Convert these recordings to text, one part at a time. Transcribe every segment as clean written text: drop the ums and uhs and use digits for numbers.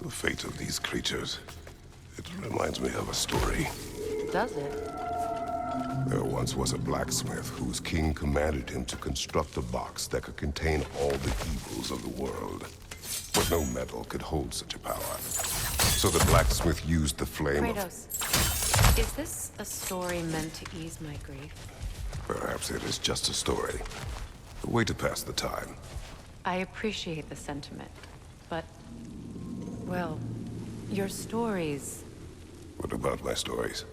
The fate of these creatures. It reminds me of a story. Does it? There once was a blacksmith whose king commanded him to construct a box that could contain all the evils of the world. But no metal could hold such a power. So the blacksmith used the flame Kratos, is this a story meant to ease my grief? Perhaps it is just a story. A way to pass the time. I appreciate the sentiment, but... well, your stories... What about my stories?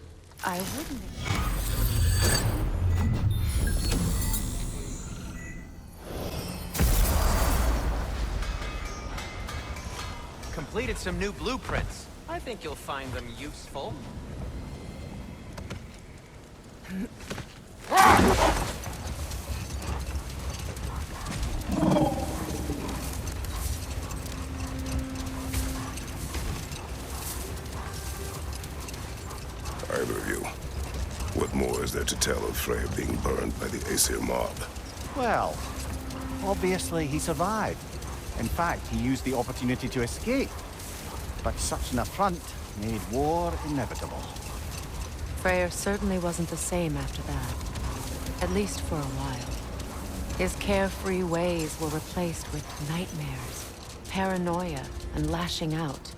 I wouldn't... Completed some new blueprints. I think you'll find them useful. Either of you. What more is there to tell of Freya being burned by the Aesir mob? Well, obviously he survived. In fact, he used the opportunity to escape. But such an affront made war inevitable. Freyr certainly wasn't the same after that. At least for a while. His carefree ways were replaced with nightmares, paranoia, and lashing out.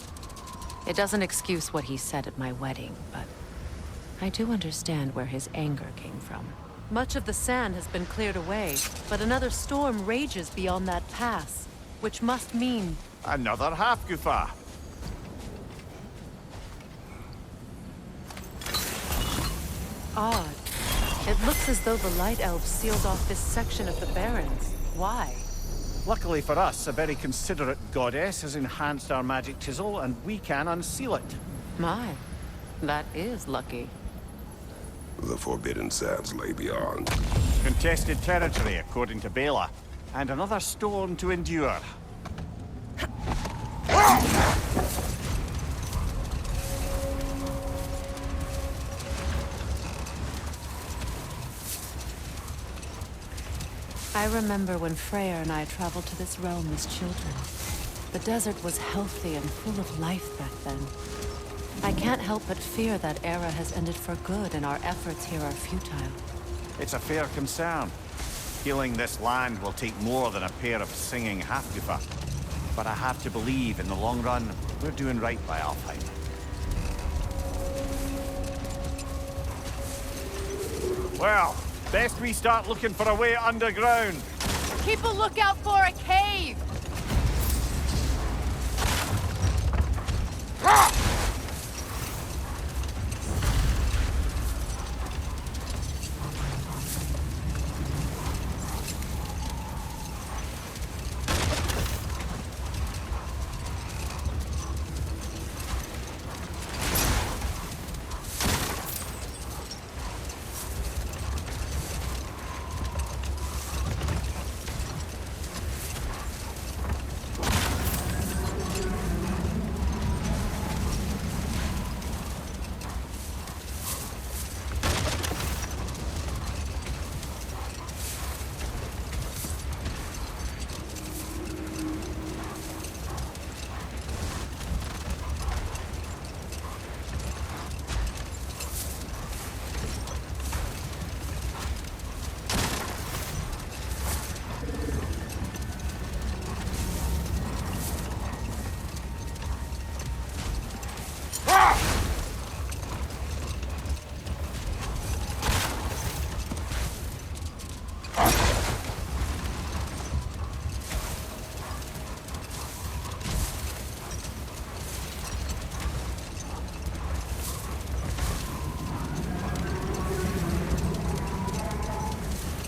It doesn't excuse what he said at my wedding, but I do understand where his anger came from. Much of the sand has been cleared away, but another storm rages beyond that pass, which must mean... Another half-goofa. odd. It looks as though the Light Elves sealed off this section of the Barrens. Why? Luckily for us, a very considerate goddess has enhanced our magic chisel, and we can unseal it. My, that is lucky. The Forbidden Sands lay beyond. Contested territory, according to Bela. And another storm to endure. I remember when Freyr and I traveled to this realm as children. The desert was healthy and full of life back then. I can't help but fear that era has ended for good and our efforts here are futile. It's a fair concern. Healing this land will take more than a pair of singing half-goofa. But I have to believe, in the long run, we're doing right by Alfheim. Well, best we start looking for a way underground. Keep a lookout for a cave!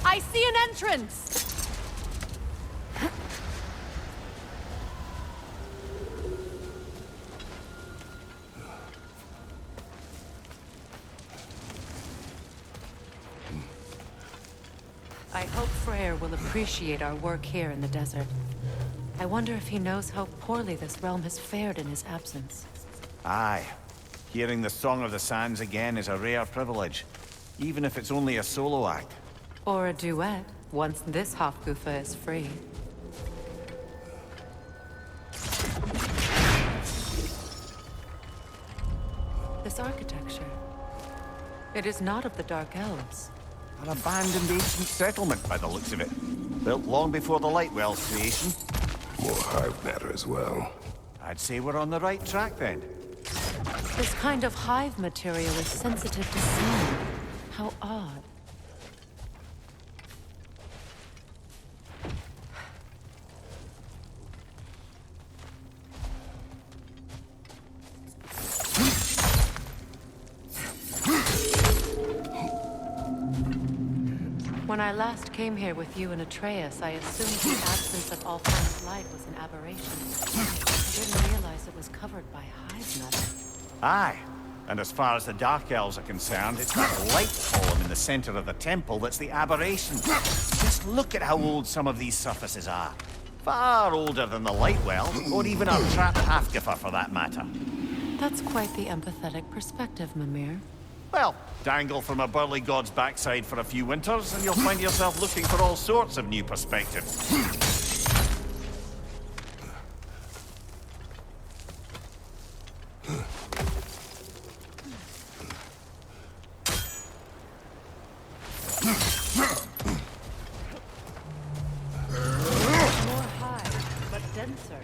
I see an entrance! I hope Freyr will appreciate our work here in the desert. I wonder if he knows how poorly this realm has fared in his absence. Aye. Hearing the Song of the Sands again is a rare privilege, even if it's only a solo act. Or a duet, once this Hofgufa is free. this architecture? It is not of the Dark Elves. An abandoned ancient settlement by the looks of it. Built long before the Lightwell's creation. More hive matter as well. I'd say we're on the right track then. This kind of hive material is sensitive to sound. How odd. When I last came here with you and Atreus, I assumed the absence of all form of light was an aberration. I didn't realize it was covered by hive matter. Aye. And as far as the Dark Elves are concerned, it's that light column in the center of the temple that's the aberration. Just look at how old some of these surfaces are. Far older than the Lightwell, or even our trapped Halfgiffer for that matter. That's quite the empathetic perspective, Mimir. Well, dangle from a burly god's backside for a few winters, and you'll find yourself looking for all sorts of new perspectives. More high, but denser.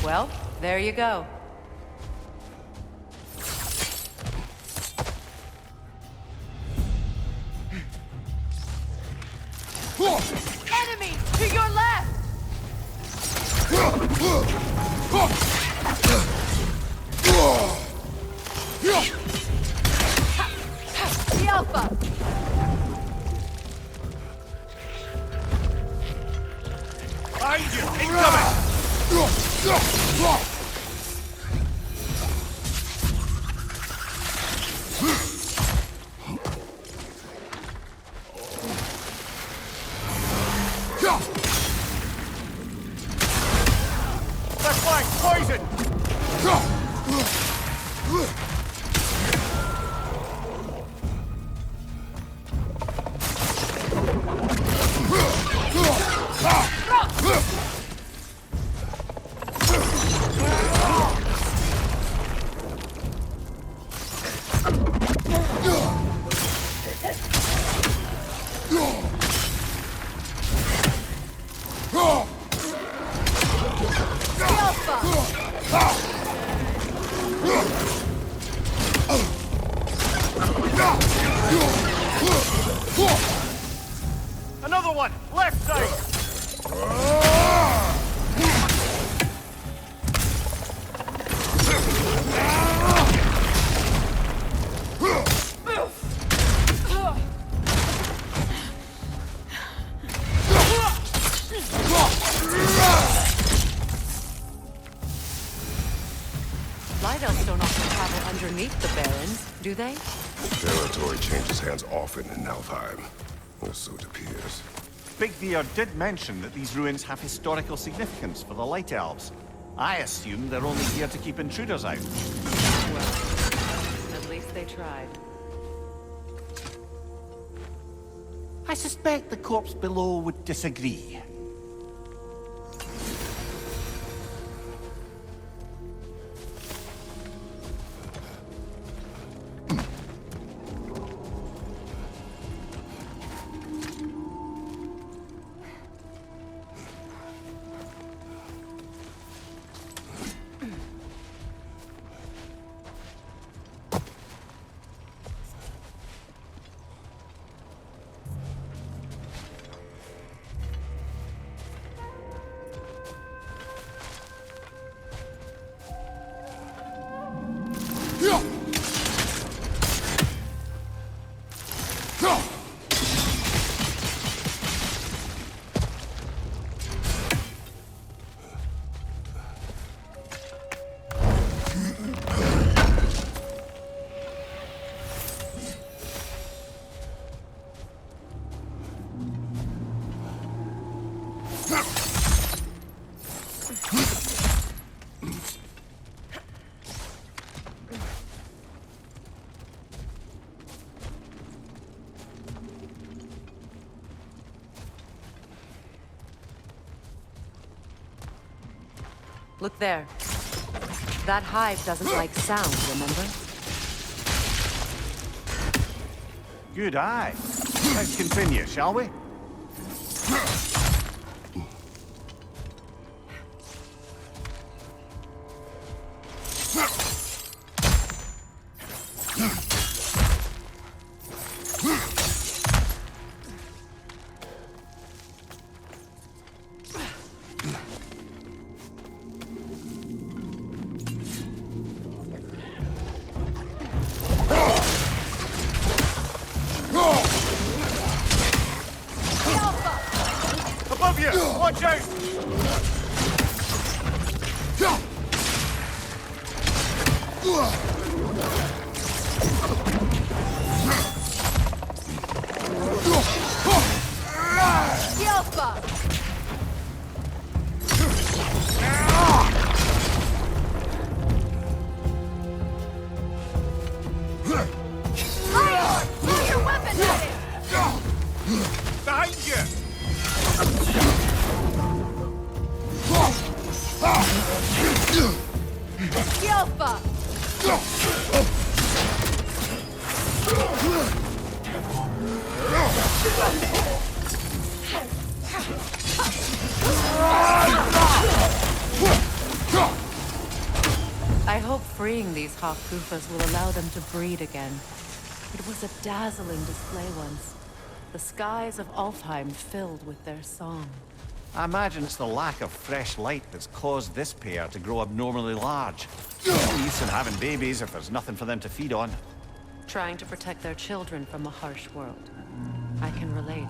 Well, there you go. Enemy to your left! The Alpha! Behind you! Incoming! Left flank, poison! Another one! Left side! Light Elves don't often travel underneath the Barrens, do they? Territory changes hands often in Alfheim. Or so it appears. Big Beard did mention that these ruins have historical significance for the Light Elves. I assume they're only here to keep intruders out. Well, at least they tried. I suspect the corpse below would disagree. Look there. That hive doesn't like sound, remember? Good eye. Let's continue, shall we? Above you! Watch out! Behind you! I hope freeing these Hawkufas will allow them to breed again. It was a dazzling display once. The skies of Alfheim filled with their song. I imagine it's the lack of fresh light that's caused this pair to grow abnormally large. No use in having babies if there's nothing for them to feed on. Trying to protect their children from a harsh world. I can relate.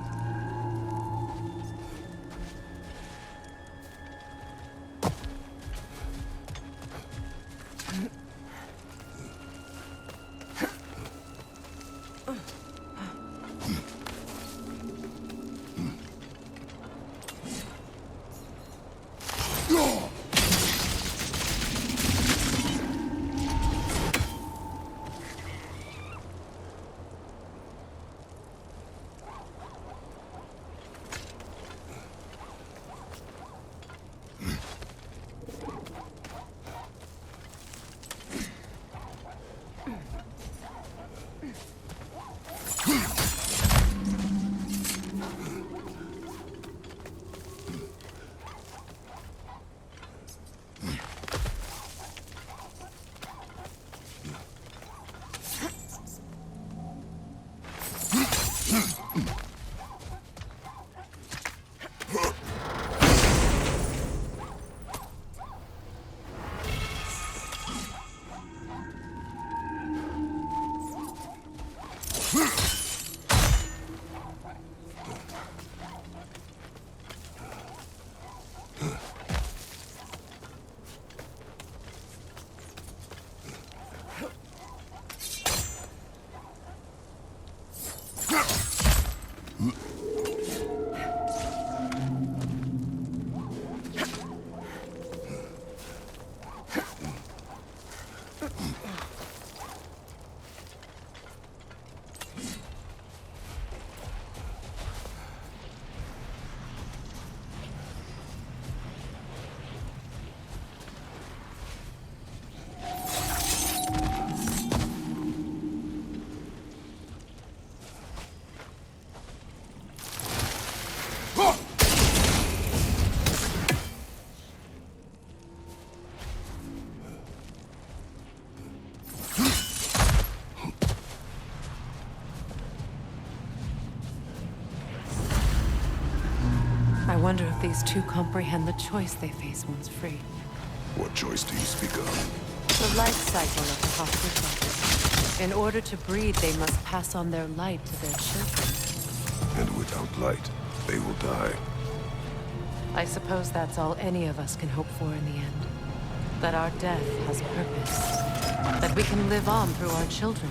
I wonder if these two comprehend the choice they face once free. What choice do you speak of? The life cycle of the Hawkufa. In order to breed, they must pass on their light to their children. And without light, they will die. I suppose that's all any of us can hope for in the end. That our death has purpose. That we can live on through our children.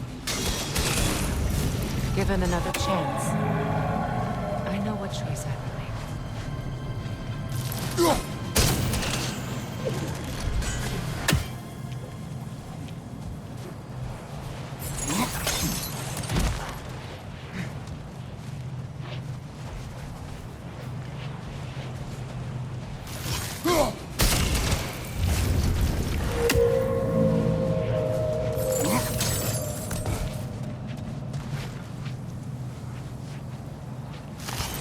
Given another chance, I know what choice I would make.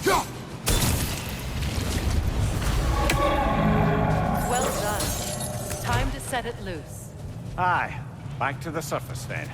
Well done. Time to set it loose. Aye, back to the surface then.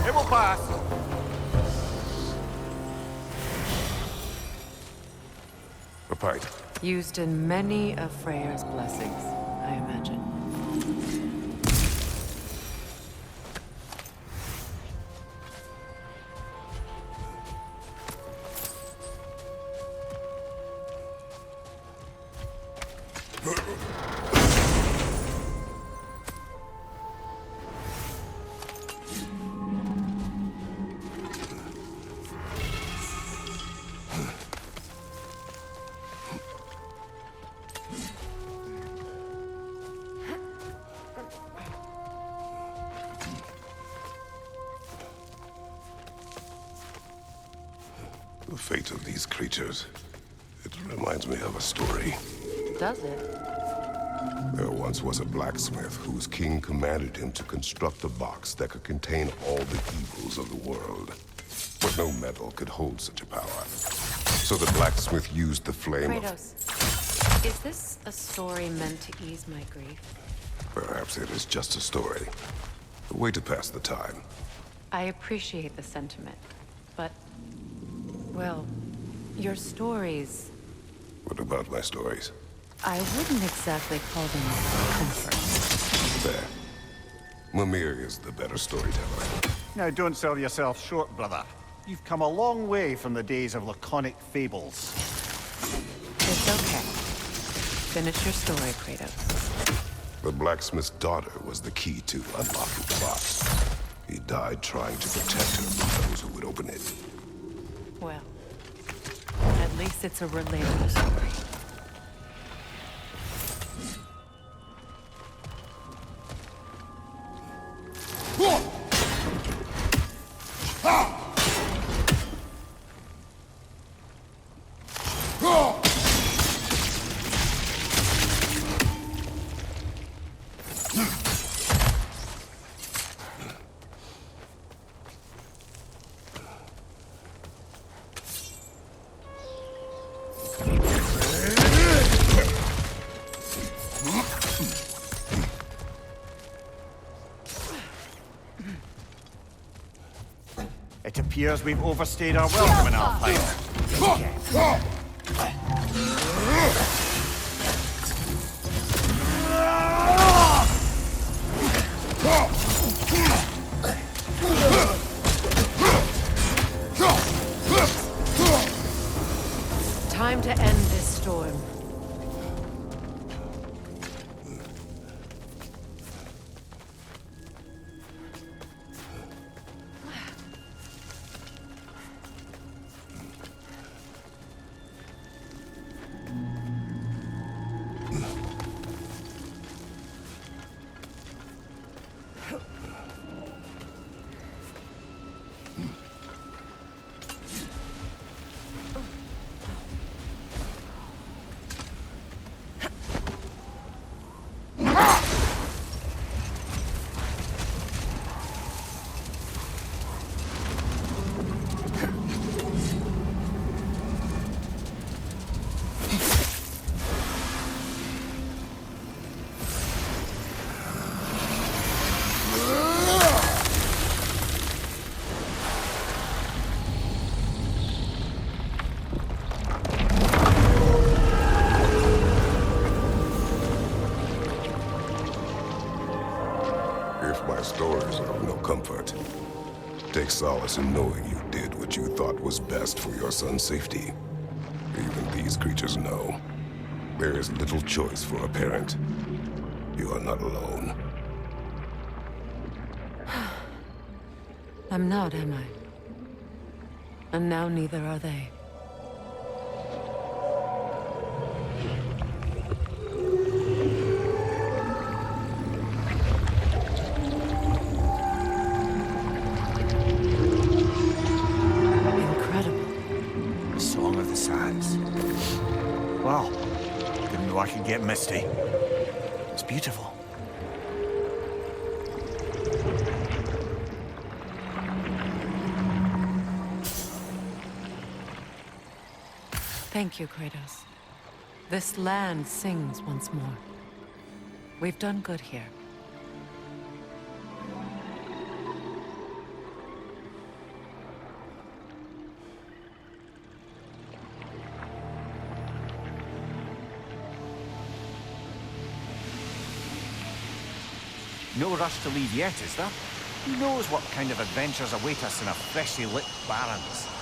It will pass. A pint. Used in many of Freyr's blessings, I imagine. The fate of these creatures. It reminds me of a story. Does it? There once was a blacksmith whose king commanded him to construct a box that could contain all the evils of the world. But no metal could hold such a power. So the blacksmith used the flame Kratos, is this a story meant to ease my grief? Perhaps it is just a story. A way to pass the time. I appreciate the sentiment, but... well, your stories... What about my stories? I wouldn't exactly call them comfort. There. Mimir is the better storyteller. Now don't sell yourself short, brother. You've come a long way from the days of laconic fables. It's okay. Finish your story, Kratos. The blacksmith's daughter was the key to unlocking the box. He died trying to protect her from those who would open it. Well, at least it's a relatable story. It appears we've overstayed our welcome in Alpine. Time to end this storm. take solace in knowing you did what you thought was best for your son's safety. Even these creatures know. There is little choice for a parent. You are not alone. I'm not, am I? And now neither are they. The Song of the Sands. Wow. Didn't know I could get misty. It's beautiful. Thank you, Kratos. This land sings once more. We've done good here. No rush to leave yet, is there? Who knows what kind of adventures await us in our freshly lit barrens?